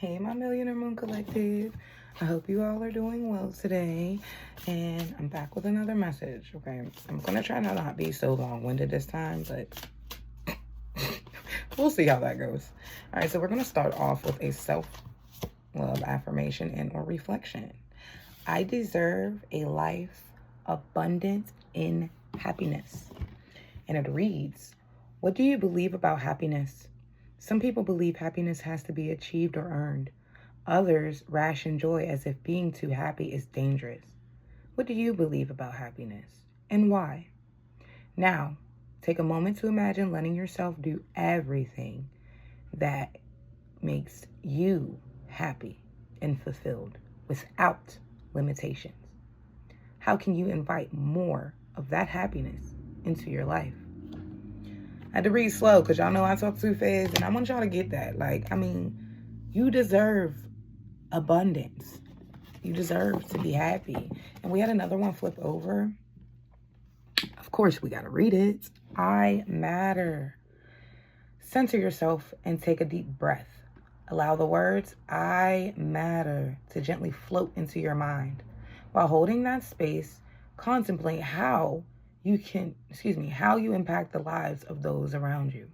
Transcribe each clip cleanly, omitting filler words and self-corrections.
Hey, my Millionaire Moon Collective. I hope you all are doing well today. And I'm back with another message, okay? I'm going to try to not be so long-winded this time, but we'll see how that goes. All right, so we're going to start off with a self-love affirmation and or reflection. I deserve a life abundant in happiness. And it reads, what do you believe about happiness? Some people believe happiness has to be achieved or earned. Others ration joy as if being too happy is dangerous. What do you believe about happiness and why? Now, take a moment to imagine letting yourself do everything that makes you happy and fulfilled without limitations. How can you invite more of that happiness into your life? I had to read slow because y'all know I talk too fast, and I want y'all to get that. You deserve abundance. You deserve to be happy. And we had another one flip over. Of course, we got to read it. I matter. Center yourself and take a deep breath. Allow the words, I matter, to gently float into your mind. While holding that space, contemplate how you impact the lives of those around you.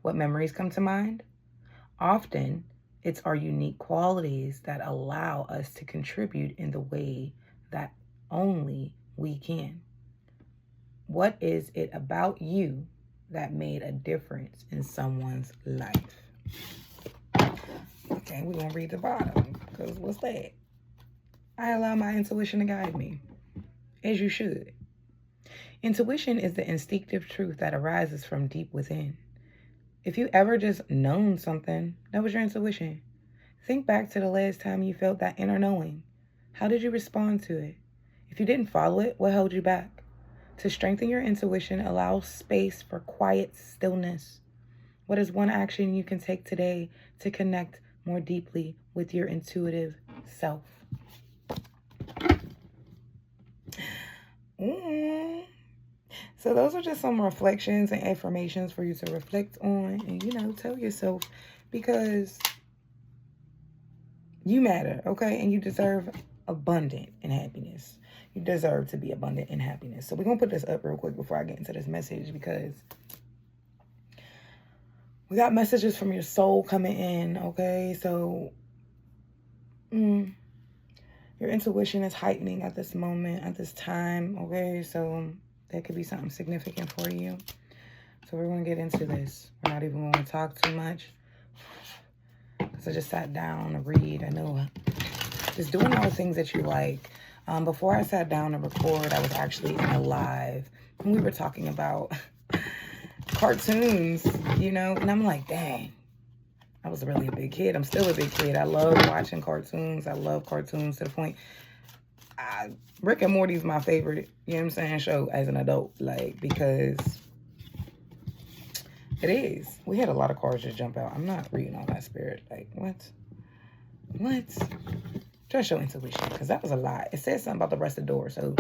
What memories come to mind? Often, it's our unique qualities that allow us to contribute in the way that only we can. What is it about you that made a difference in someone's life? Okay, we're going to read the bottom, because what's that? I allow my intuition to guide me, as you should. Intuition is the instinctive truth that arises from deep within. If you ever just known something, that was your intuition. Think back to the last time you felt that inner knowing. How did you respond to it? If you didn't follow it, what held you back? To strengthen your intuition, allow space for quiet stillness. What is one action you can take today to connect more deeply with your intuitive self? So those are just some reflections and affirmations for you to reflect on and, tell yourself, because you matter, okay? And you deserve abundant in happiness. You deserve to be abundant in happiness. So we're going to put this up real quick before I get into this message, because we got messages from your soul coming in, okay? So your intuition is heightening at this moment, at this time, okay? So that could be something significant for you. So we're going to get into this. We're not even going to talk too much, because I just sat down to read. I know, just doing all the things that you like. Before I sat down to record, I was actually in a live, and we were talking about cartoons, and I'm like, dang, I was really a big kid. I'm still a big kid. I love watching cartoons. I love cartoons to the point, Rick and Morty's my favorite, show as an adult, because it is. We had a lot of cars just jump out. I'm not reading all that spirit. What? Just show intuition, because that was a lot. It said something about the rest of the door. So,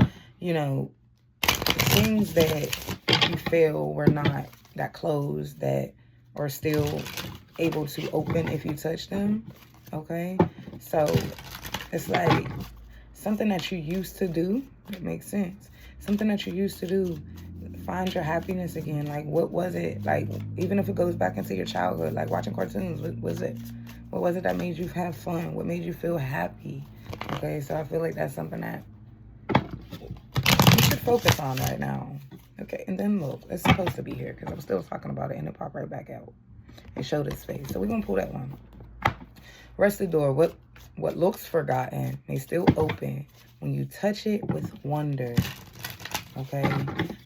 things that you feel were not that closed, that are still able to open if you touch them, okay? So it's like something that you used to do. It makes sense. Something that you used to do. Find your happiness again. What was it? Even if it goes back into your childhood, watching cartoons, what was it that made you have fun? What made you feel happy? Okay, so I feel like that's something that you should focus on right now. Okay, and then look, it's supposed to be here, because I'm still talking about it, and it popped right back out. It showed its face. So we're going to pull that one. Rest the door. What looks forgotten may still open when you touch it with wonder. Okay?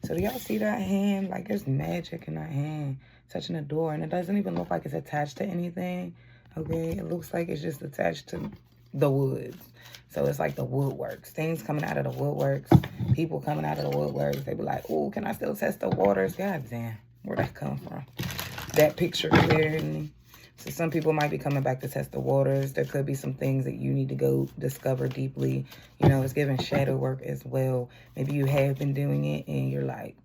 So do y'all see that hand? There's magic in that hand touching the door. And it doesn't even look like it's attached to anything. Okay? It looks like it's just attached to the woods. So it's like the woodworks. Things coming out of the woodworks. People coming out of the woodworks. They be like, oh, can I still test the waters? God damn. Where'd that come from? That picture clearly. So some people might be coming back to test the waters. There could be some things that you need to go discover deeply. It's giving shadow work as well. Maybe you have been doing it and you're like,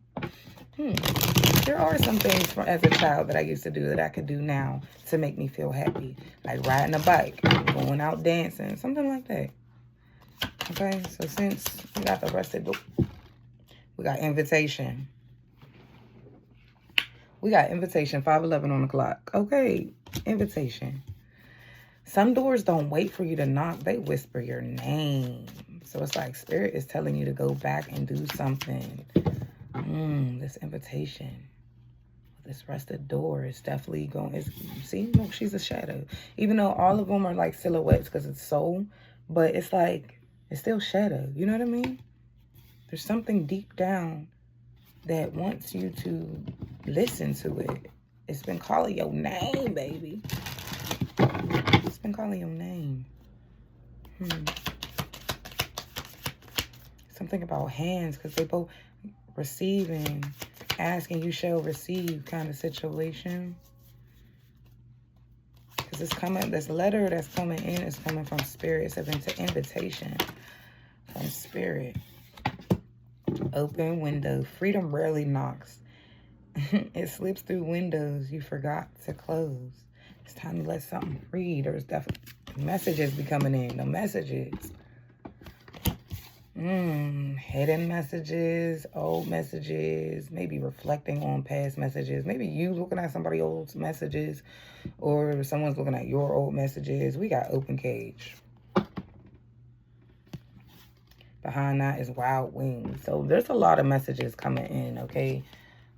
There are some things from as a child that I used to do that I could do now to make me feel happy. Like riding a bike, going out dancing, something like that. Okay, so since we got the rest of the, we got invitation. We got invitation, 5:11 on the clock. Okay, invitation. Some doors don't wait for you to knock. They whisper your name. So it's like Spirit is telling you to go back and do something. This invitation. This rested door is definitely going. See, look, she's a shadow. Even though all of them are like silhouettes because it's soul, but it's like, it's still shadow. You know what I mean? There's something deep down that wants you to listen to it. It's been calling your name, baby. It's been calling your name. Something about hands, because they both receiving, asking you shall receive kind of situation. Because it's coming, this letter that's coming in is coming from Spirit. It's an invitation from Spirit. Open window. Freedom rarely knocks. It slips through windows you forgot to close. It's time to let something free. There's definitely messages be coming in. The messages. Hidden messages, old messages, maybe reflecting on past messages. Maybe you looking at somebody else's messages, or someone's looking at your old messages. We got open cage. Behind that is wild wings. So there's a lot of messages coming in, okay?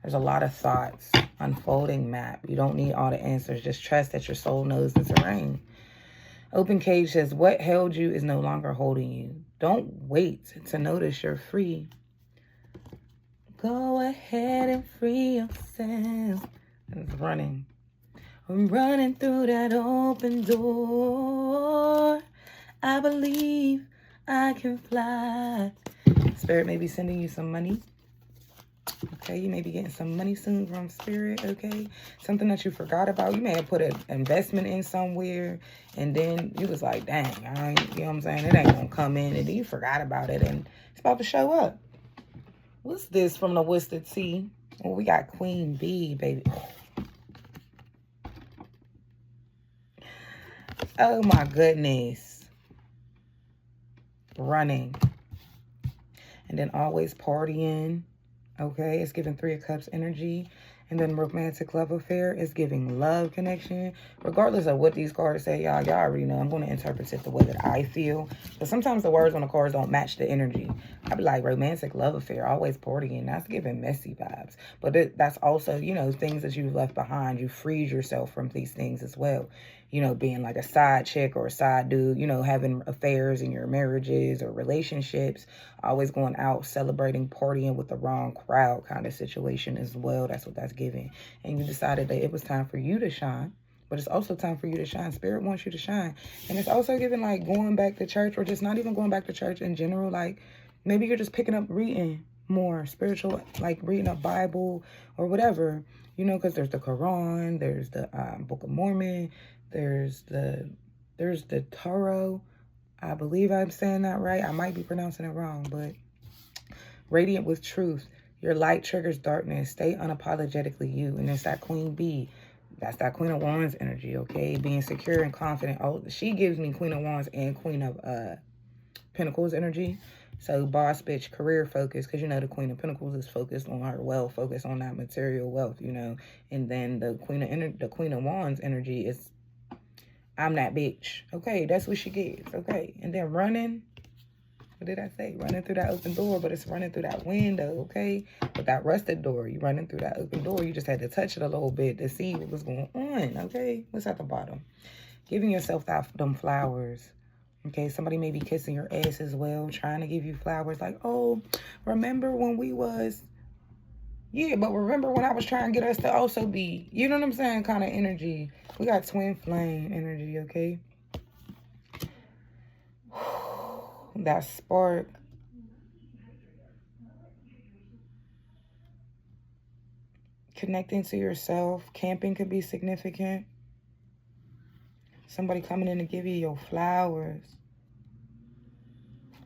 There's a lot of thoughts. Unfolding map. You don't need all the answers. Just trust that your soul knows the terrain. Open cage says, what held you is no longer holding you. Don't wait to notice you're free. Go ahead and free yourself. It's running. I'm running through that open door. I believe I can fly. Spirit may be sending you some money. Okay, you may be getting some money soon from Spirit, okay? Something that you forgot about. You may have put an investment in somewhere, and then you was like, dang, you know what I'm saying? It ain't gonna come in, and then you forgot about it, and it's about to show up. What's this from the Worcester Tea? Oh, we got Queen Bee, baby. Oh, my goodness. Running. And then always partying. Okay, it's giving 3 of Cups energy. And then romantic love affair is giving love connection. Regardless of what these cards say, y'all already know. I'm going to interpret it the way that I feel. But sometimes the words on the cards don't match the energy. I'd be like, romantic love affair, always partying. That's giving messy vibes. But that's also, you know, things that you've left behind. You freed yourself from these things as well. You know, being like a side chick or a side dude, you know, having affairs in your marriages or relationships, always going out, celebrating, partying with the wrong crowd kind of situation as well. That's what that's giving. And you decided that it was time for you to shine, but it's also time for you to shine. Spirit wants you to shine. And it's also giving like going back to church, or just not even going back to church in general. Like maybe you're just picking up reading more spiritual, like reading a Bible or whatever, you know, because there's the Quran, there's the Book of Mormon, there's the Torah. I believe I'm saying that right. I might be pronouncing it wrong, but radiant with truth. Your light triggers darkness. Stay unapologetically you. And it's that Queen Bee. That's that Queen of Wands energy, okay? Being secure and confident. Oh, she gives me Queen of Wands and Queen of Pentacles energy. So boss bitch, career focus, because you know the Queen of Pentacles is focused on her wealth, focused on that material wealth, you know. And then the Queen of Wands energy is, I'm that bitch. Okay, that's what she gets. Okay, and then running. What did I say? Running through that open door, but it's running through that window, okay? But that rusted door, you running through that open door, you just had to touch it a little bit to see what was going on, okay? What's at the bottom? Giving yourself them flowers, okay? Somebody may be kissing your ass as well, trying to give you flowers like, oh, remember when we was, yeah, but remember when I was trying to get us to also be, you know what I'm saying, kind of energy. We got twin flame energy, okay? That spark. Connecting to yourself. Camping could be significant. Somebody coming in to give you your flowers.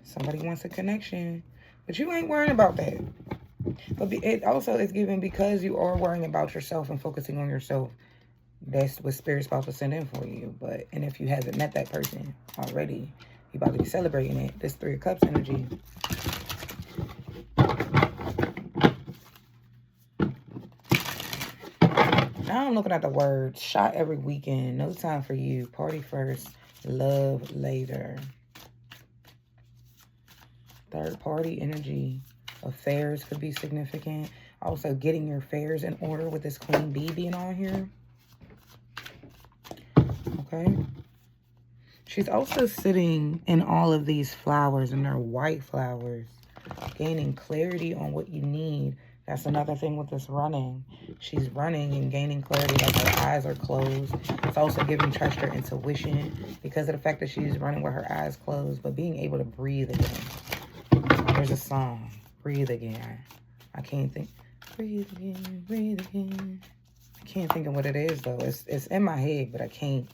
Somebody wants a connection. But you ain't worrying about that. But it also is given because you are worrying about yourself and focusing on yourself. That's what Spirit's about to send in for you. And if you haven't met that person already, you're about to be celebrating it. This Three of Cups energy. Now I'm looking at the words. Shot every weekend. No time for you. Party first. Love later. Third party energy. Affairs could be significant. Also getting your affairs in order with this Queen Bee being on here. Okay. She's also sitting in all of these flowers, and they're white flowers. Gaining clarity on what you need. That's another thing with this running. She's running and gaining clarity, like her eyes are closed. It's also giving trust her intuition because of the fact that she's running with her eyes closed, but being able to breathe again. There's a song, Breathe Again. I can't think. Breathe again, breathe again. I can't think of what it is, though. It's in my head, but I can't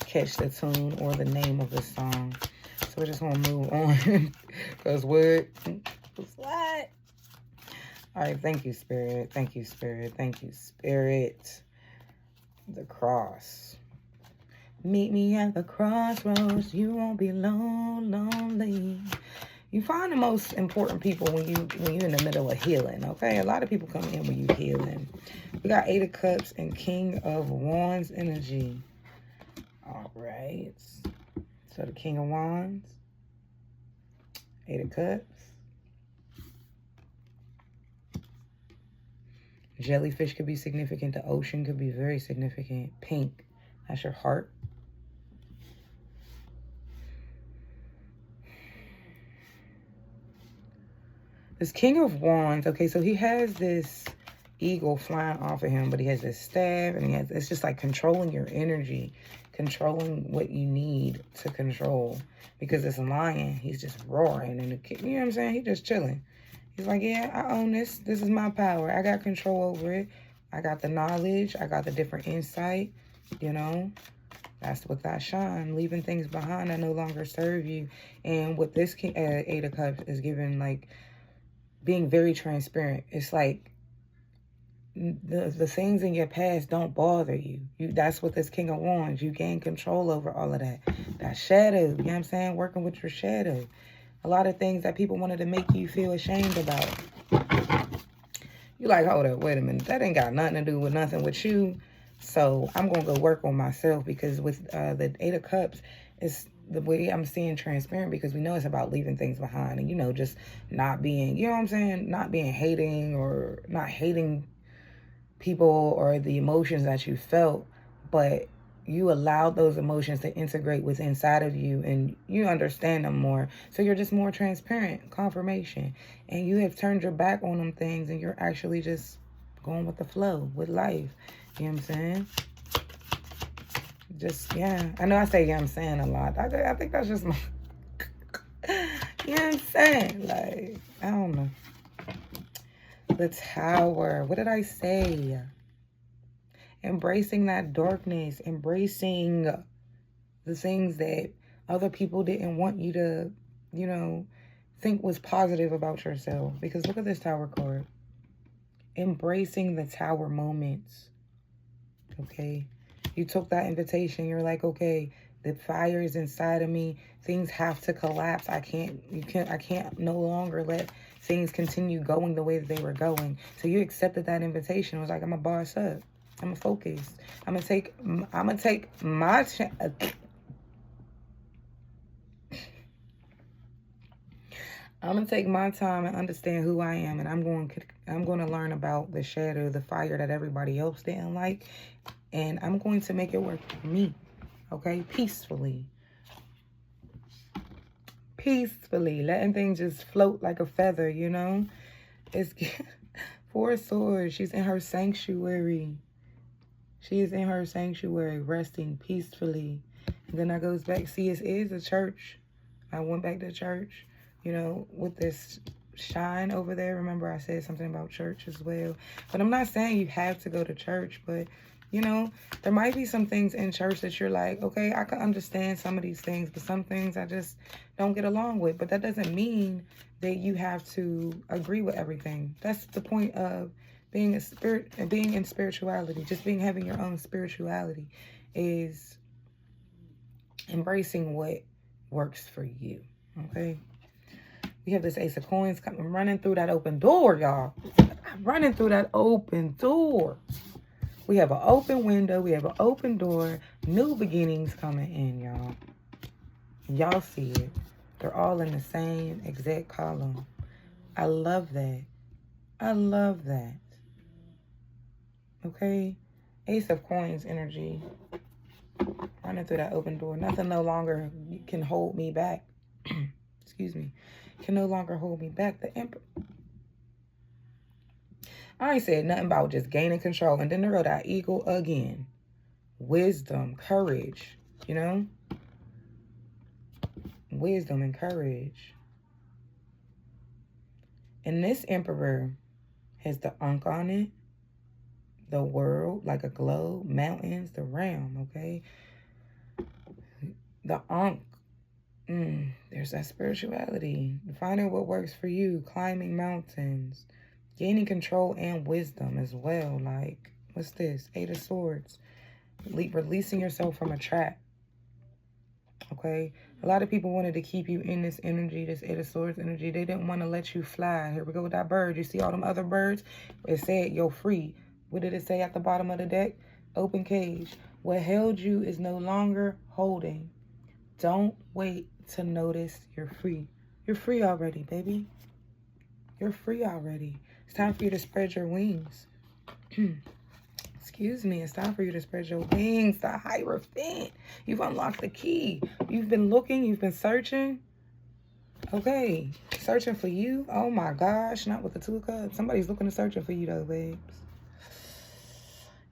catch the tune or the name of the song. So we're just going to move on. Because what? What? All right, thank you, Spirit. Thank you, Spirit. Thank you, Spirit. The cross. Meet me at the crossroads. You won't be lonely. You find the most important people when you're in the middle of healing, okay? A lot of people come in when you're healing. We got Eight of Cups and King of Wands energy. All right. So the King of Wands. Eight of Cups. Jellyfish could be significant. The ocean could be very significant. Pink, that's your heart. This King of Wands, okay, so he has this eagle flying off of him, but he has this staff, and it's just like controlling your energy, controlling what you need to control. Because this lion, he's just roaring, and you know what I'm saying? He's just chilling. He's like, yeah, I own this. This is my power. I got control over it. I got the knowledge. I got the different insight, you know. That's what that shine, leaving things behind that no longer serve you. And what this Eight of Cups is giving, like, being very transparent. It's like the things in your past don't bother you. That's what this King of Wands, you gain control over all of that. That shadow, you know what I'm saying? Working with your shadow. A lot of things that people wanted to make you feel ashamed about. You like, hold up, wait a minute. That ain't got nothing to do with nothing with you. So I'm going to go work on myself, because with the Eight of Cups, it's the way I'm seeing transparent, because we know it's about leaving things behind and, you know, just not being, you know what I'm saying? Not being hating, or not hating people or the emotions that you felt, but you allowed those emotions to integrate with inside of you, and you understand them more. So you're just more transparent, confirmation. And you have turned your back on them things, and you're actually just going with the flow, with life. You know what I'm saying? Just, yeah. I know I say, yeah, I'm saying a lot. I think that's just my... you know what I'm saying? Like, I don't know. The Tower. What did I say? Embracing that darkness, embracing the things that other people didn't want you to, you know, think was positive about yourself. Because look at this Tower card. Embracing the Tower moments. Okay? You took that invitation. You're like, okay, the fire is inside of me. Things have to collapse. I can't no longer let things continue going the way that they were going. So you accepted that invitation. It was like, I'm a boss up. I'm gonna focus. I'm gonna take my I'm gonna take my time and understand who I am, and I'm going to learn about the shadow, the fire that everybody else didn't like, and I'm going to make it work for me. Okay, peacefully, letting things just float like a feather. You know, it's Four of Swords. She's in her sanctuary. She is in her sanctuary, resting peacefully. And then I goes back. See, it is a church. I went back to church, you know, with this shine over there. Remember, I said something about church as well. But I'm not saying you have to go to church, but You know, there might be some things in church that you're like, okay, I can understand some of these things, but some things I just don't get along with. But that doesn't mean that you have to agree with everything. That's the point of being a spirit and being in spirituality. Just having your own spirituality is embracing what works for you. Okay. We have this Ace of Coins coming, running through that open door, y'all. Running through that open door. We have an open window. We have an open door. New beginnings coming in, y'all. Y'all see it. They're all in the same exact column. I love that. I love that. Okay? Ace of Coins energy. Running through that open door. Nothing no longer can hold me back. Excuse me. Can no longer hold me back. The Emperor. I ain't said nothing about just gaining control. And then there go that eagle again. Wisdom, courage, you know? Wisdom and courage. And this Emperor has the Ankh on it. The world, like a globe, mountains, the realm, okay? The Ankh. There's that spirituality. Finding what works for you. Climbing mountains. Gaining control and wisdom as well. Like, what's this? Eight of Swords. Releasing yourself from a trap. Okay? A lot of people wanted to keep you in this energy, this Eight of Swords energy. They didn't want to let you fly. Here we go with that bird. You see all them other birds? It said you're free. What did it say at the bottom of the deck? Open cage. What held you is no longer holding. Don't wait to notice you're free. You're free already, baby. You're free already. It's time for you to spread your wings. Excuse me. It's time for you to spread your wings. The Hierophant. You've unlocked the key. You've been looking. You've been searching. Okay. Searching for you. Oh, my gosh. Not with the Two of Cups. Somebody's looking and searching for you, though, babes.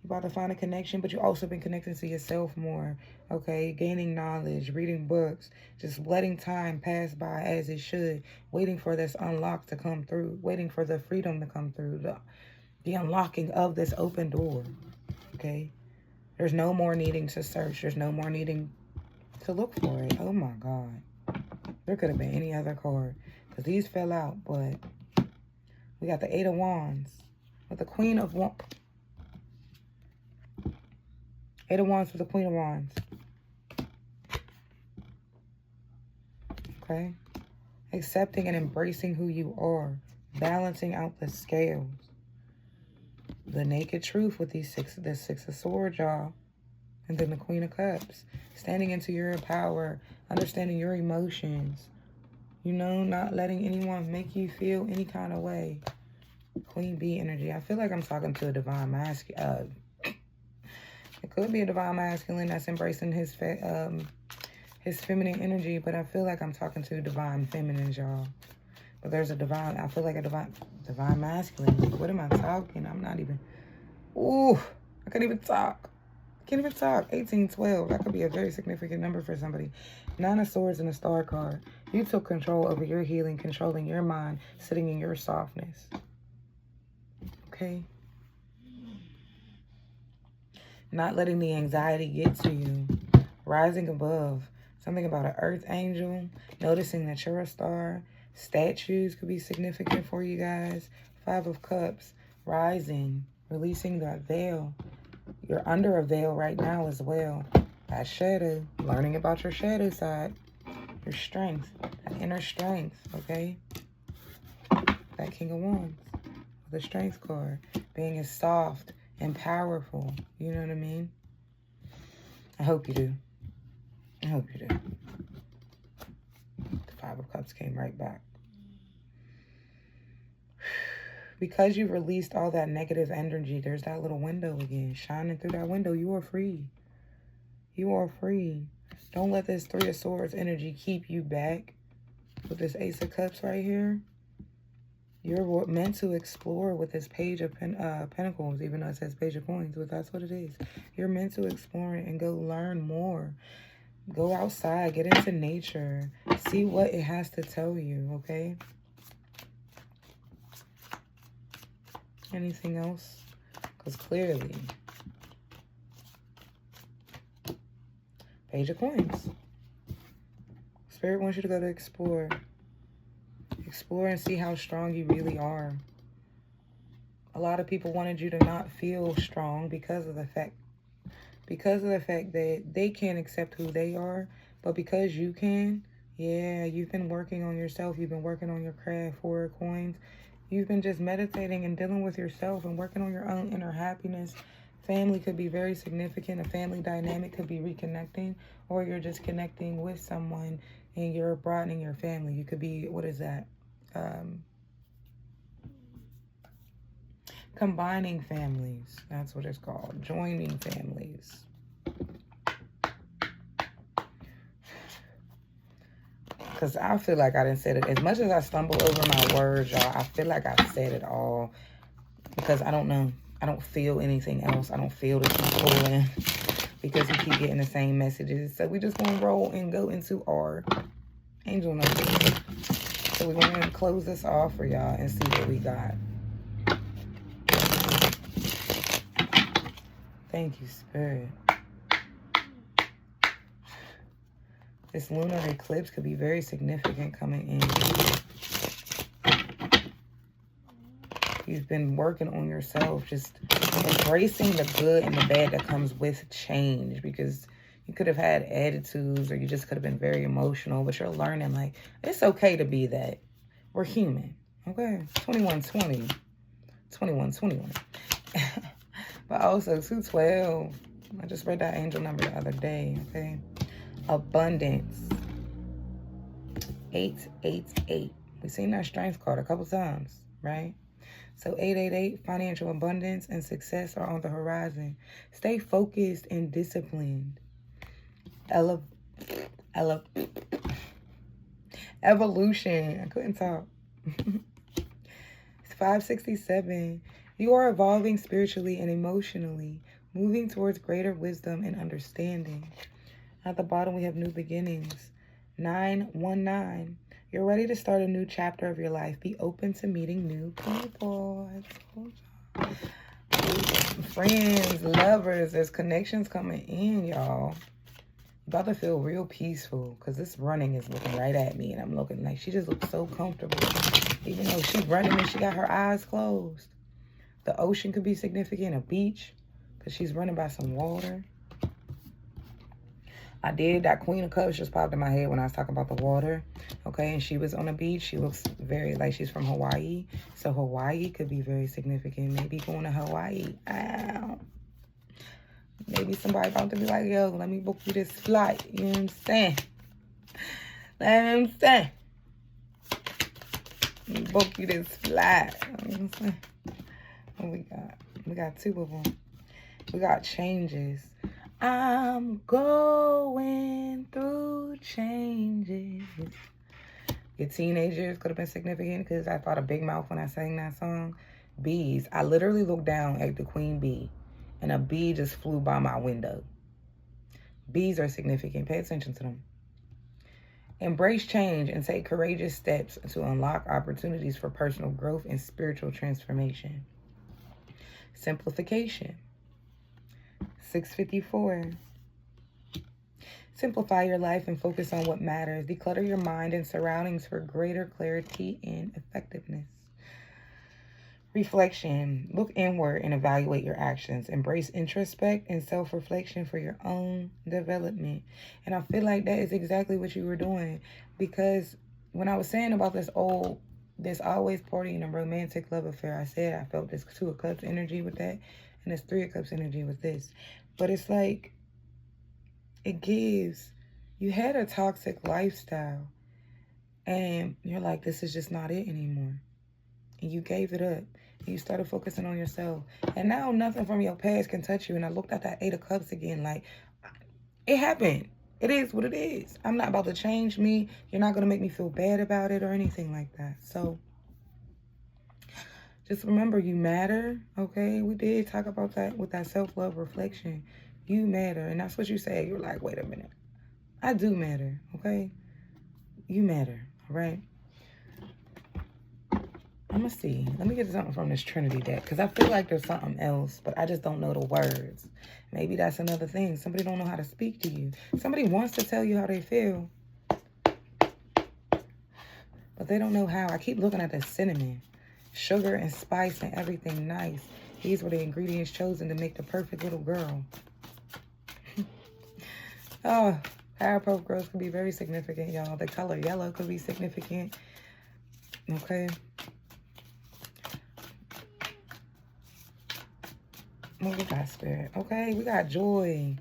You're about to find a connection, but you've also been connecting to yourself more, okay? Gaining knowledge, reading books, just letting time pass by as it should, waiting for this unlock to come through, waiting for the freedom to come through, the unlocking of this open door, okay? There's no more needing to search. There's no more needing to look for it. Oh, my God. There could have been any other card because these fell out, but we got the Eight of Wands with the Queen of Wands. Eight of Wands with the Queen of Wands. Okay? Accepting and embracing who you are. Balancing out the scales. The naked truth with the Six of Swords, y'all. And then the Queen of Cups. Standing into your power. Understanding your emotions. You know, not letting anyone make you feel any kind of way. Queen Bee energy. I feel like I'm talking to a divine masculine. It could be a divine masculine that's embracing his feminine energy, but I feel like I'm talking to divine feminines, y'all. But there's a divine, I feel like a divine masculine. What am I talking? I'm not even, ooh, I can't even talk. I can't even talk. 1812, that could be a very significant number for somebody. Nine of Swords and a Star card. You took control over your healing, controlling your mind, sitting in your softness. Okay? Not letting the anxiety get to you. Rising above. Something about an earth angel. Noticing that you're a star. Statues could be significant for you guys. Five of Cups. Rising. Releasing that veil. You're under a veil right now as well. That shadow. Learning about your shadow side. Your strength. That inner strength. Okay? That King of Wands. The Strength card. Being as soft and powerful. You know what I mean? I hope you do. I hope you do. The Five of Cups came right back. Because you released all that negative energy, there's that little window again. Shining through that window. You are free. You are free. Don't let this Three of Swords energy keep you back. With this Ace of Cups right here. You're meant to explore with this Page of Pentacles, even though it says Page of Coins, but that's what it is. You're meant to explore it and go learn more. Go outside, get into nature, see what it has to tell you, okay? Anything else? Because clearly, Page of Coins. Spirit wants you to go to explore. Explore and see how strong you really are. A lot of people wanted you to not feel strong because of the fact that they can't accept who they are, but because you can, yeah, you've been working on yourself. You've been working on your craft. Four of Coins. You've been just meditating and dealing with yourself and working on your own inner happiness. Family could be very significant. A family dynamic could be reconnecting, or you're just connecting with someone and you're broadening your family. You could be, what is that? Combining families. That's what it's called. Joining families. Because I feel like I didn't say it. As much as I stumble over my words, y'all, I feel like I've said it all. Because I don't know. I don't feel anything else. I don't feel to keep pulling. Because we keep getting the same messages. So we just going to roll and go into our angel numbers. So we're going to close this off for y'all and see what we got. Thank you, Spirit. This lunar eclipse could be very significant coming in. You've been working on yourself, just embracing the good and the bad that comes with change, because you could have had attitudes or you just could have been very emotional, but you're learning, like, it's okay to be that. We're human, okay? 2120. 2121. But also 212. I just read that angel number the other day, okay? Abundance. 888. We've seen that strength card a couple times, right? So 888, financial abundance and success are on the horizon. Stay focused and disciplined. Evolution. I couldn't talk. It's 567. You are evolving spiritually and emotionally, moving towards greater wisdom and understanding. At the bottom, we have new beginnings. 919. You're ready to start a new chapter of your life. Be open to meeting new people. I told y'all. Friends, lovers, there's connections coming in, y'all. About to feel real peaceful because this running is looking right at me, and I'm looking like she just looks so comfortable. Even though she's running and she got her eyes closed. The ocean could be significant, a beach, because she's running by some water. That Queen of Cups just popped in my head when I was talking about the water. Okay, and she was on a beach. She looks very like she's from Hawaii. So Hawaii could be very significant. Maybe going to Hawaii. Ow. Maybe somebody about to be like, yo, let me book you this flight. You know what I'm saying? Let me say. Let me book you this flight. You know what I'm saying? What we got? We got two of them. We got changes. I'm going through changes. Your teenage years could have been significant because I thought of Big Mouth when I sang that song. Bees. I literally looked down at the queen bee and a bee just flew by my window. Bees are significant. Pay attention to them. Embrace change and take courageous steps to unlock opportunities for personal growth and spiritual transformation. Simplification. 654. Simplify your life and focus on what matters. Declutter your mind and surroundings for greater clarity and effectiveness. Reflection. Look inward and evaluate your actions. Embrace introspect and self-reflection for your own development. And I feel like that is exactly what you were doing, because when I was saying about this always partying a romantic love affair, I said I felt this 2 of Cups energy with that and this 3 of Cups energy with this. But it's like, you had a toxic lifestyle and you're like, this is just not it anymore. And you gave it up. And you started focusing on yourself. And now nothing from your past can touch you. And I looked at that 8 of Cups again, like, it happened. It is what it is. I'm not about to change me. You're not going to make me feel bad about it or anything like that. So just remember, you matter, okay? We did talk about that with that self-love reflection. You matter. And that's what you said. You're like, wait a minute. I do matter, okay? You matter, all right? I'm going to see. Let me get something from this Trinity deck. Because I feel like there's something else. But I just don't know the words. Maybe that's another thing. Somebody don't know how to speak to you. Somebody wants to tell you how they feel. But they don't know how. I keep looking at the cinnamon. Sugar and spice and everything nice. These were the ingredients chosen to make the perfect little girl. Oh, Powerpuff Girls can be very significant, y'all. The color yellow could be significant. Okay. What we got, Spirit? Okay, we got joy.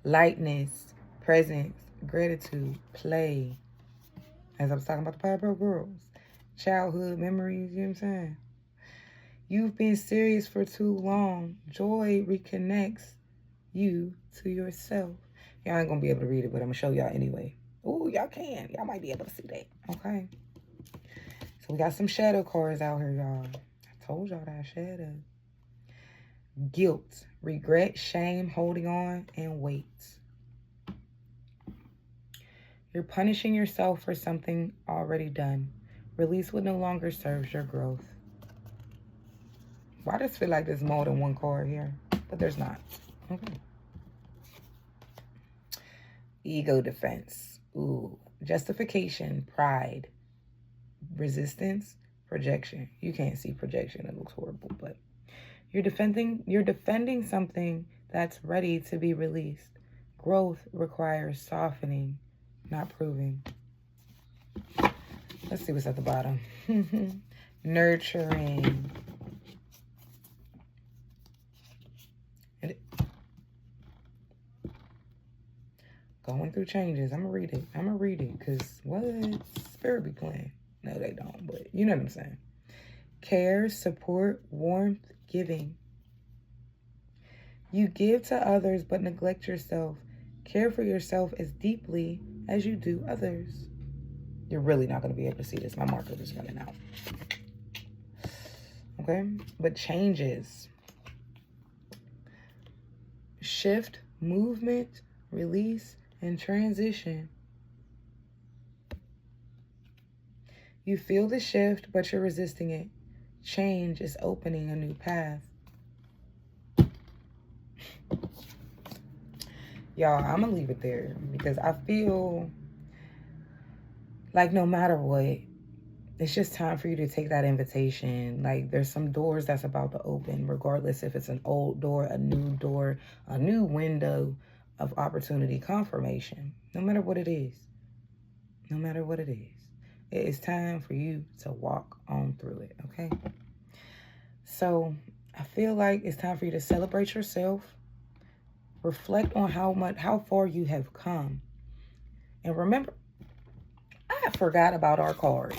Lightness, presence, gratitude, play. As I was talking about the Powerpuff Girls. Childhood memories, you know what I'm saying? You've been serious for too long. Joy reconnects you to yourself. Y'all ain't gonna be able to read it, but I'm gonna show y'all anyway. Ooh, y'all can. Y'all might be able to see that. Okay. So we got some shadow cards out here, y'all. I told y'all that shadow. Guilt, regret, shame, holding on, and weight. You're punishing yourself for something already done. Release what no longer serves your growth. Why does it feel like there's more than one card here? But there's not. Okay. Ego defense. Ooh. Justification, pride, resistance, projection. You can't see projection. It looks horrible, but you're defending something that's ready to be released. Growth requires softening, not proving. Let's see what's at the bottom. Nurturing. Going through changes. I'm going to read it. Because what? Spirit be playing. No, they don't. But you know what I'm saying. Care, support, warmth, giving. You give to others but neglect yourself. Care for yourself as deeply as you do others. You're really not going to be able to see this. My marker is running out. Okay? But changes. Shift, movement, release, and transition. You feel the shift, but you're resisting it. Change is opening a new path. Y'all, I'm going to leave it there because I feel like no matter what, it's just time for you to take that invitation. Like there's some doors that's about to open, regardless if it's an old door, a new window of opportunity, confirmation. No matter what it is. No matter what it is. It is time for you to walk on through it, okay? So I feel like it's time for you to celebrate yourself. Reflect on how far you have come. And remember, I forgot about our card.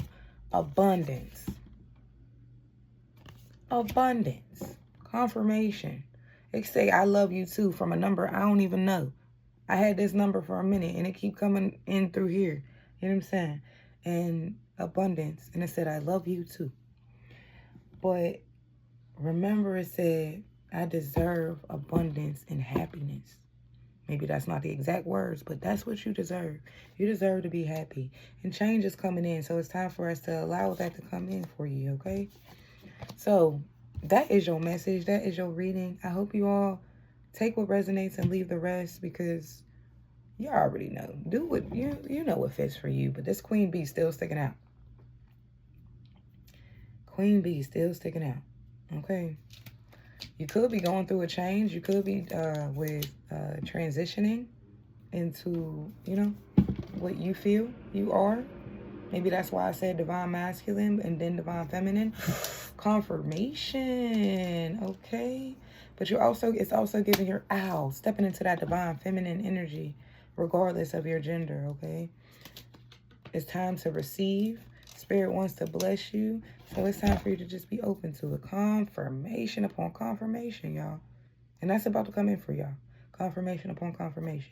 Abundance. Abundance. Confirmation. It say, I love you too, from a number I don't even know. I had this number for a minute and it keep coming in through here. You know what I'm saying? And abundance. And it said, I love you too. But remember it said, I deserve abundance and happiness. Maybe that's not the exact words, but that's what you deserve. You deserve to be happy. And change is coming in. So it's time for us to allow that to come in for you, okay? So that is your message. That is your reading. I hope you all take what resonates and leave the rest because you already know. Do what you know what fits for you. But this Queen Bee still sticking out. Queen Bee still sticking out. Okay. You could be going through a change. You could be transitioning into, what you feel you are. Maybe that's why I said divine masculine and then divine feminine. Confirmation, okay? But it's also giving your stepping into that divine feminine energy, regardless of your gender, okay? It's time to receive. Spirit wants to bless you. So it's time for you to just be open to it. Confirmation upon confirmation, y'all. And that's about to come in for y'all. Confirmation upon confirmation.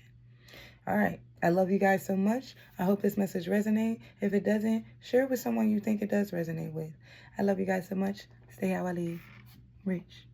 All right. I love you guys so much. I hope this message resonates. If it doesn't, share it with someone you think it does resonate with. I love you guys so much. Stay how I live. Rich.